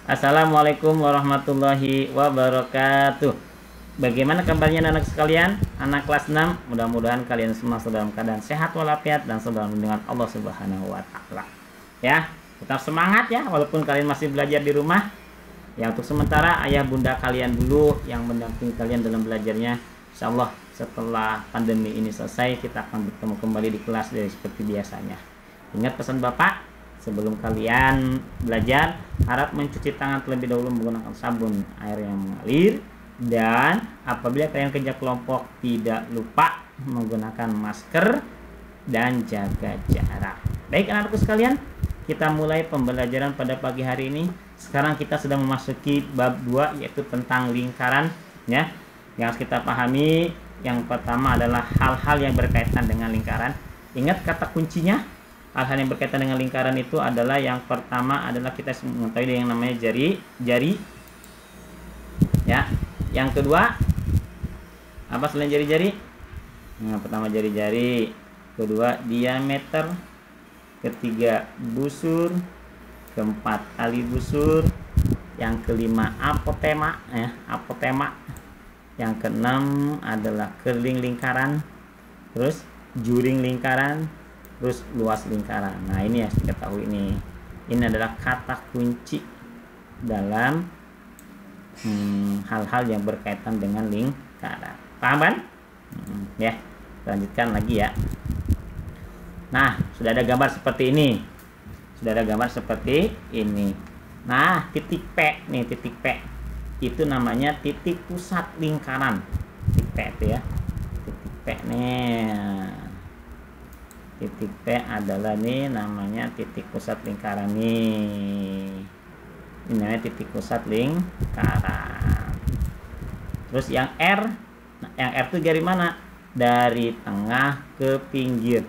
Assalamualaikum warahmatullahi wabarakatuh. Bagaimana kabarnya anak sekalian? Anak kelas 6, mudah-mudahan kalian semua dalam keadaan sehat walafiat dan dalam lindungan Allah Subhanahu wa taala. Ya, tetap semangat ya walaupun kalian masih belajar di rumah. Ya, untuk sementara ayah bunda kalian dulu yang mendampingi kalian dalam belajarnya. Insyaallah setelah pandemi ini selesai kita akan bertemu kembali di kelas seperti biasanya. Ingat pesan Bapak, sebelum kalian belajar, harap mencuci tangan terlebih dahulu menggunakan sabun air yang mengalir. Dan apabila kalian kerja kelompok, tidak lupa menggunakan masker dan jaga jarak. Baik anak-anakku sekalian, kita mulai pembelajaran pada pagi hari ini. Sekarang kita sedang memasuki bab 2, yaitu tentang lingkaran ya. Yang harus kita pahami, yang pertama adalah hal-hal yang berkaitan dengan lingkaran. Ingat kata kuncinya. Hal-hal yang berkaitan dengan lingkaran itu adalah, yang pertama adalah kita mengetahui yang namanya jari ya. Yang kedua apa selain jari-jari? Yang pertama jari-jari, kedua diameter, ketiga busur, keempat tali busur, yang kelima apotema ya, apotema. Yang keenam adalah keliling lingkaran, terus juring lingkaran, terus luas lingkaran. Nah, ini yang kita tahu ini. Ini adalah kata kunci dalam hal-hal yang berkaitan dengan lingkaran. Paham kan? Ya, lanjutkan lagi ya. Nah, sudah ada gambar seperti ini. Sudah ada gambar seperti ini. Nah, titik P nih, titik P. Itu namanya titik pusat lingkaran. Titik P itu ya. Titik P nih. Titik P adalah nih namanya titik pusat lingkaran nih. Ini namanya titik pusat lingkaran. Terus yang R, nah, yang R itu dari mana? Dari tengah ke pinggir.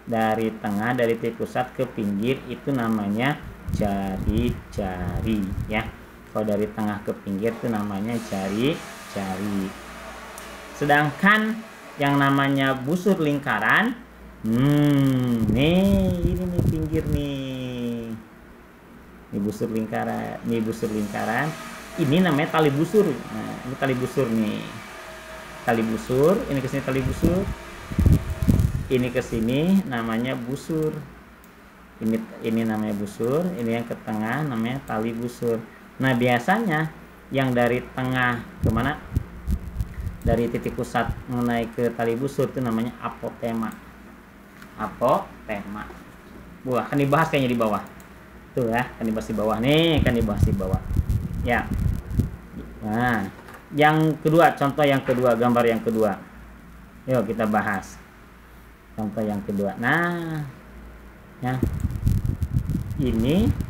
Dari tengah, dari titik pusat ke pinggir itu namanya jari-jari ya. Kalau dari tengah ke pinggir itu namanya jari-jari. Sedangkan yang namanya busur lingkaran, nih ini nih pinggir nih. Ini busur lingkaran, ini busur lingkaran. Ini namanya tali busur. Nah, ini tali busur nih. Tali busur, ini ke sini tali busur. Ini ke sini namanya busur. Ini namanya busur, ini yang ke tengah namanya tali busur. Nah, biasanya yang dari tengah ke mana? Dari titik pusat mengenai ke tali busur itu namanya apotema. Apotema. Wah, akan dibahas kayaknya di bawah. Tuh ya, kan dibahas di bawah nih, kan dibahas di bawah. Ya. Nah, yang kedua, contoh yang kedua, gambar yang kedua. Yuk kita bahas. Contoh yang kedua. Nah, ya. Ini.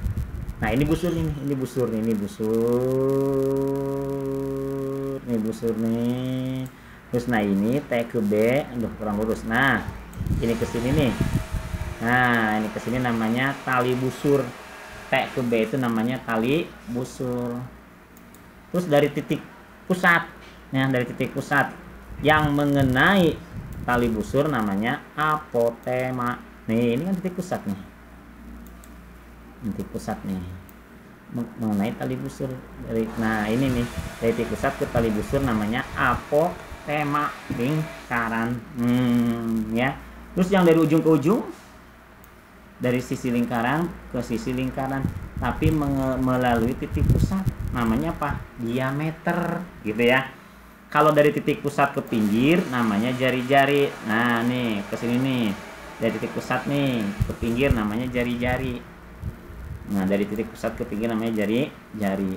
Nah, ini busur nih, ini busur nih, ini busur. Ini busur nih. Terus nah ini T ke B, aduh kurang lurus. Nah, ini ke sini nih. Nah, ini ke sini namanya tali busur. T ke B itu namanya tali busur. Terus dari titik pusat, ya, dari titik pusat yang mengenai tali busur namanya apotema. Nih, ini kan titik pusat nih. Titik pusat nih. Mengenai tali busur dari, nah ini nih, dari titik pusat ke tali busur namanya apotema lingkaran. Ya. Terus yang dari ujung ke ujung, dari sisi lingkaran ke sisi lingkaran, tapi melalui titik pusat namanya apa? Diameter gitu ya. Kalau dari titik pusat ke pinggir namanya jari-jari. Nah, nih ke sini nih. Dari titik pusat nih ke pinggir namanya jari-jari. Nah, dari titik pusat ke pinggir namanya jari-jari.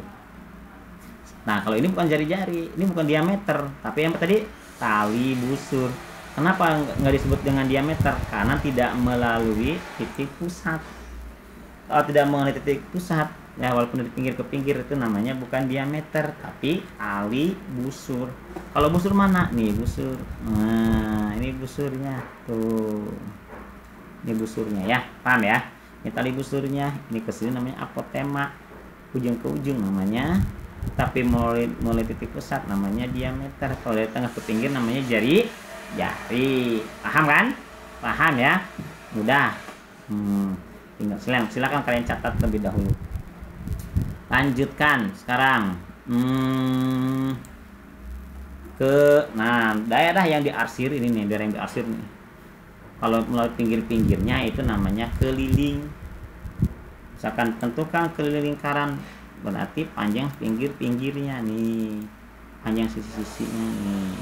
Nah, kalau ini bukan jari-jari, ini bukan diameter, tapi yang tadi tali busur. Kenapa nggak disebut dengan diameter? Karena tidak melalui titik pusat. Kalau tidak melalui titik pusat, ya walaupun dari pinggir ke pinggir itu namanya bukan diameter, tapi tali busur. Kalau busur mana? Nih busur. Nah, ini busurnya tuh. Ini busurnya ya, paham ya? Ini tali busurnya. Ini ke sini namanya apotema. Ujung ke ujung namanya. Tapi mulai titik pusat namanya diameter. Kalau dari tengah ke pinggir namanya jari. Paham kan? Paham ya? Mudah. Silakan kalian catat terlebih dahulu. Lanjutkan sekarang ke daerah yang diarsir ini nih, daerah yang diarsir nih. Kalau melalui pinggir-pinggirnya itu namanya keliling. Misalkan tentukan keliling lingkaran, berarti panjang pinggir-pinggirnya nih, panjang sisi-sisinya nih,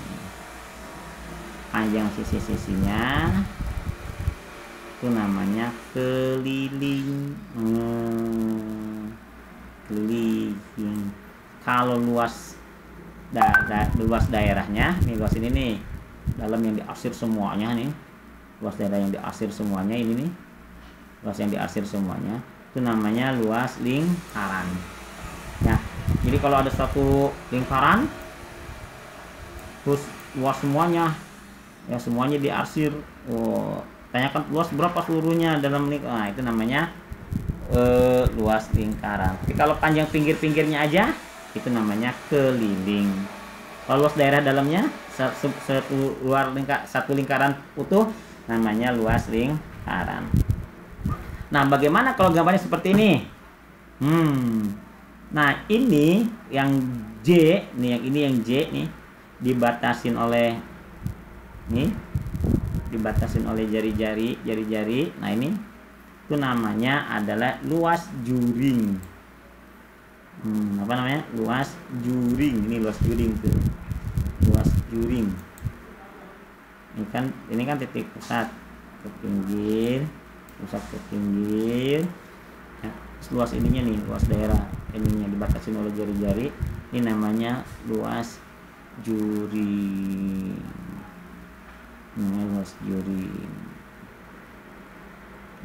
panjang sisi-sisinya itu namanya keliling. Keliling. Kalau luas luas daerahnya nih, luas ini nih, dalam yang diarsir semuanya nih, luas daerah yang diarsir semuanya ini nih, luas yang diarsir semuanya itu namanya luas lingkaran ya. Jadi kalau ada satu lingkaran terus luas semuanya ya, semuanya diarsir, tanyakan luas berapa seluruhnya dalam lingkaran, itu namanya luas lingkaran. Tapi kalau panjang pinggir-pinggirnya aja itu namanya keliling. Kalau luas daerah dalamnya satu lingkaran utuh namanya luas lingkaran. Nah, bagaimana kalau gambarnya seperti ini? Nah, ini yang J nih, yang ini yang J nih dibatasin oleh jari-jari. Nah, ini itu namanya adalah luas juring. Apa namanya? Luas juring. Ini luas juring tuh. Luas juring. Ini kan titik pusat ke pinggir, pusat ke pinggir. Ya, luas ininya nih, luas daerah ininya dibatasi oleh jari-jari. Ini namanya luas juring. Ini luas juring.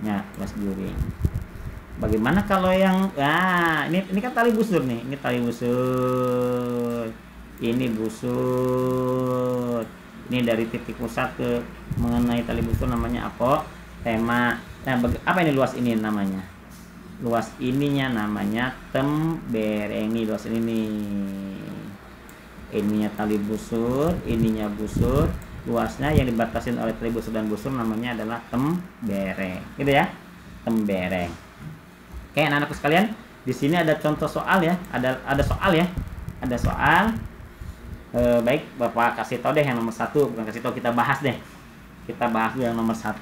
Ya, luas juring. Bagaimana kalau yang ini kan tali busur nih, ini tali busur. Ini busur. Ini dari titik pusat ke mengenai tali busur namanya apotema. Nah, apa ini luas ini namanya? Luas ininya namanya tembereng. Ini luas ini nih. Ininya tali busur, ininya busur. Luasnya yang dibatasin oleh tali busur dan busur namanya adalah tembereng. Gitu ya. Tembereng. Oke, anak-anakku sekalian, di sini ada contoh soal ya. Ada soal ya. Ada soal. Baik, Bapak kasih tahu deh yang nomor 1, bukan kasih tahu, kita bahas deh. Kita bahas dulu yang nomor 1.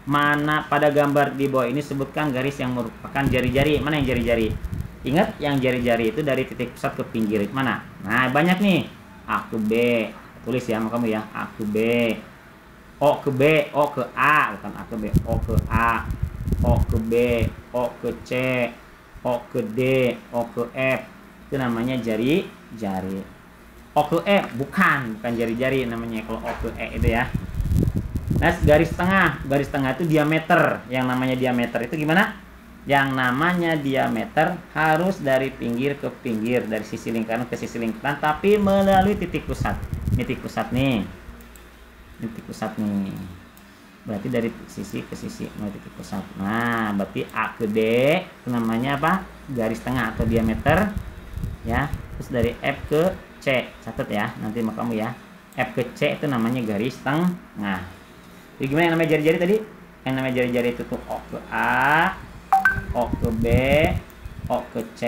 Mana pada gambar di bawah ini sebutkan garis yang merupakan jari-jari. Mana yang jari-jari? Ingat, yang jari-jari itu dari titik pusat ke pinggir. Mana? Nah, banyak nih. A ke B. Tulis ya sama kamu ya. A ke B. O ke B, O ke A, bukan A ke B, O ke A. O ke B, O ke C, O ke D, O ke F. Itu namanya jari-jari. O ke E bukan jari-jari namanya kalau O ke E itu ya. Nah, garis tengah itu diameter. Yang namanya diameter itu gimana? Yang namanya diameter harus dari pinggir ke pinggir, dari sisi lingkaran ke sisi lingkaran, tapi melalui titik pusat. Ini titik pusat nih. Ini titik pusat nih. Berarti dari sisi ke sisi melalui titik pusat. Nah, berarti A ke D itu namanya apa? Garis tengah atau diameter ya. Terus dari F ke C, catat ya nanti sama kamu ya. F ke C itu namanya garis tengah. Jadi gimana yang namanya jari-jari tadi? Yang namanya jari-jari itu tuh O ke A, O ke B, O ke C,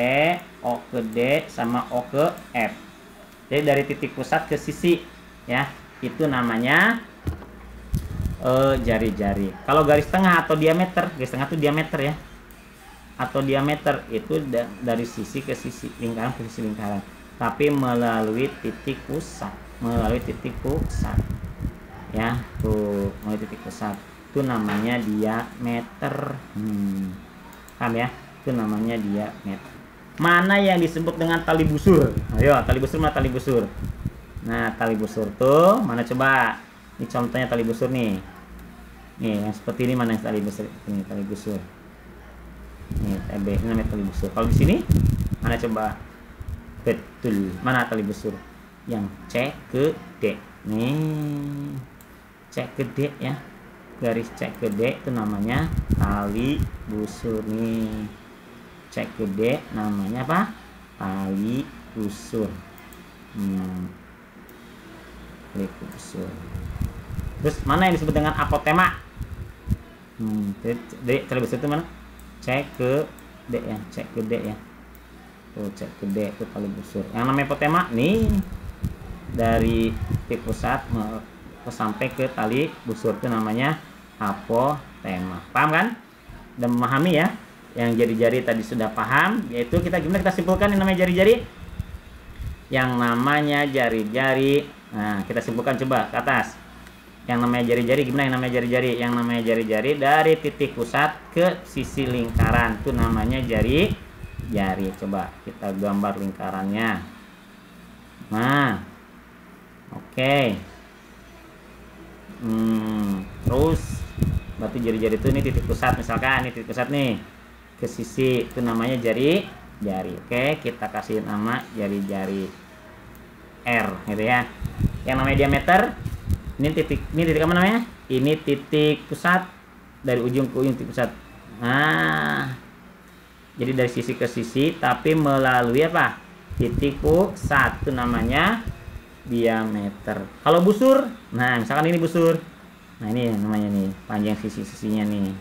O ke D, sama O ke F. Jadi dari titik pusat ke sisi ya, itu namanya jari-jari. Kalau garis tengah atau diameter, garis tengah itu diameter ya, atau diameter itu dari sisi ke sisi, lingkaran ke sisi lingkaran, tapi melalui titik pusat, ya tuh, melalui titik pusat itu namanya diameter. Paham ya? Itu namanya diameter. Mana yang disebut dengan tali busur? Ayo, tali busur mana tali busur? Nah, tali busur tuh mana coba? Ini contohnya tali busur nih. Nih, yang seperti ini mana yang tali busur? Ini tali busur. Nih, TB ini namanya tali busur. Kalau di sini mana coba? Betul. Mana tali busur? Yang C ke D. Nih. C ke D ya. Garis C ke D itu namanya tali busur nih. C ke D namanya apa? Tali busur. Tali busur. Terus mana yang disebut dengan apotema? Jadi tali busur itu mana? C ke D ya, C ke D ya. tuh cek gede tuh tali busur. Yang namanya apotema nih dari titik pusat sampai ke tali busur itu namanya apotema. Paham kan? Dan memahami ya. Yang jari-jari tadi sudah paham, yaitu gimana kita simpulkan yang namanya jari-jari? Yang namanya jari-jari, nah kita simpulkan coba ke atas. Yang namanya jari-jari gimana yang namanya jari-jari? Yang namanya jari-jari dari titik pusat ke sisi lingkaran itu namanya jari-jari. Coba kita gambar lingkarannya. Nah, oke. Terus berarti jari-jari itu ini titik pusat, misalkan ini titik pusat nih ke sisi itu namanya jari-jari. Oke, kita kasih nama jari-jari R gitu ya. Yang namanya diameter ini titik apa namanya? Ini titik pusat dari ujung ke ujung titik pusat. Nah, jadi dari sisi ke sisi tapi melalui apa? Titik pusat itu namanya diameter. Kalau busur, nah misalkan ini busur. Nah, ini namanya nih panjang sisi-sisinya nih.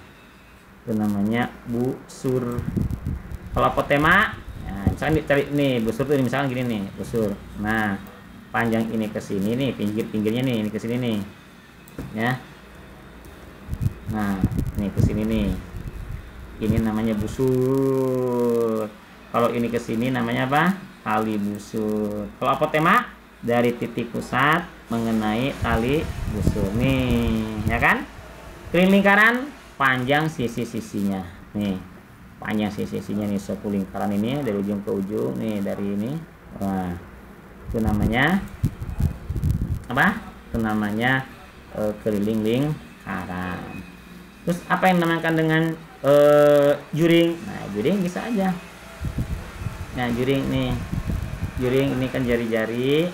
Itu namanya busur. Kalau apotema, nah, misalkan cari nih busur tuh misalkan gini nih, busur. Nah, panjang ini ke sini nih, pinggir-pinggirnya nih, ini ke sini nih. Ya. Nah, ini ke sini nih. Ini namanya busur. Kalau ini ke sini namanya apa? Tali busur. Kalau apotema dari titik pusat mengenai tali busur nih, ya kan? Keliling lingkaran panjang sisi-sisinya. Nih, panjang sisi-sisinya nih, 10 lingkaran ini dari ujung ke ujung nih, dari ini. Wah, itu namanya apa? Itu namanya keliling lingkaran. Terus apa yang dinamakan dengan juring? Nah, juring bisa aja. Nah, juring nih. Juring ini kan jari-jari,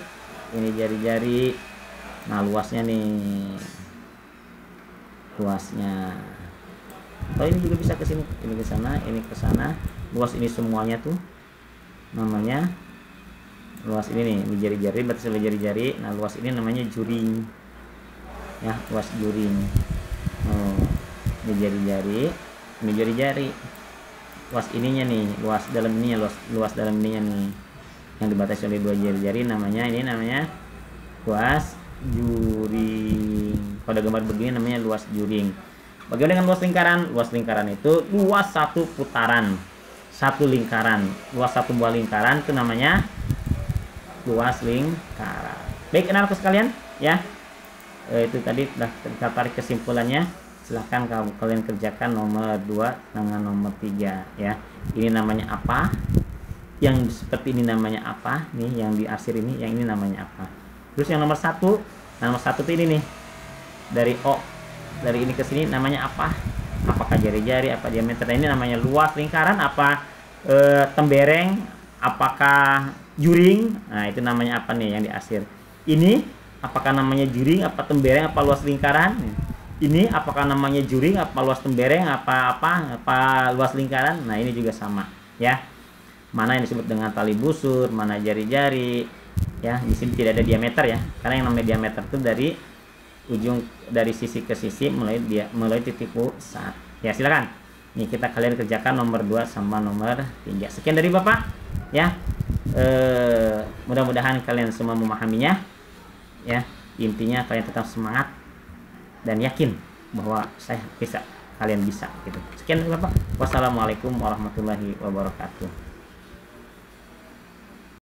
ini jari-jari. Nah, luasnya nih. Luasnya. Oh, ini juga bisa ke sini, ini ke sana, ini ke sana. Luas ini semuanya tuh namanya luas ini nih, jari-jari, batas jari-jari. Nah, luas ini namanya juring. Ya, luas juring. Oh, ini jari-jari, ini jari-jari. Luas ininya nih, luas dalam ininya, luas dalam ininya nih. Yang dibatasi oleh dua jari-jari namanya luas juring. Pada gambar begini namanya luas juring. Bagaimana dengan luas lingkaran? Luas lingkaran itu luas satu putaran, satu lingkaran. Luas satu buah lingkaran itu namanya luas lingkaran. Baik, anak-anakku sekalian, ya. Itu tadi sudah kita tarik kesimpulannya. Silahkan kalian kerjakan nomor 2 dengan nomor 3 ya. Ini namanya apa? Yang seperti ini namanya apa? Nih yang di arsir ini, yang ini namanya apa? Terus yang nomor 1, nomor 1 itu ini nih. Dari O, dari ini ke sini namanya apa? Apakah jari-jari, apa diameter? Nah, ini namanya luas lingkaran, apa tembereng, apakah juring? Nah, itu namanya apa nih yang di arsir? Ini apakah namanya juring, apa tembereng, apa luas lingkaran? Ini apakah namanya juring, apa luas tembereng, apa luas lingkaran? Nah, ini juga sama ya. Mana yang disebut dengan tali busur, mana jari-jari ya. Di sini tidak ada diameter ya, karena yang namanya diameter itu dari ujung, dari sisi ke sisi melalui titik pusat ya. Silakan nih, kalian kerjakan nomor 2 sama nomor 3. Sekian dari Bapak ya. Mudah-mudahan kalian semua memahaminya ya. Intinya kalian tetap semangat dan yakin bahwa saya bisa, kalian bisa gitu. Sekian dari Bapak. Wassalamualaikum warahmatullahi wabarakatuh.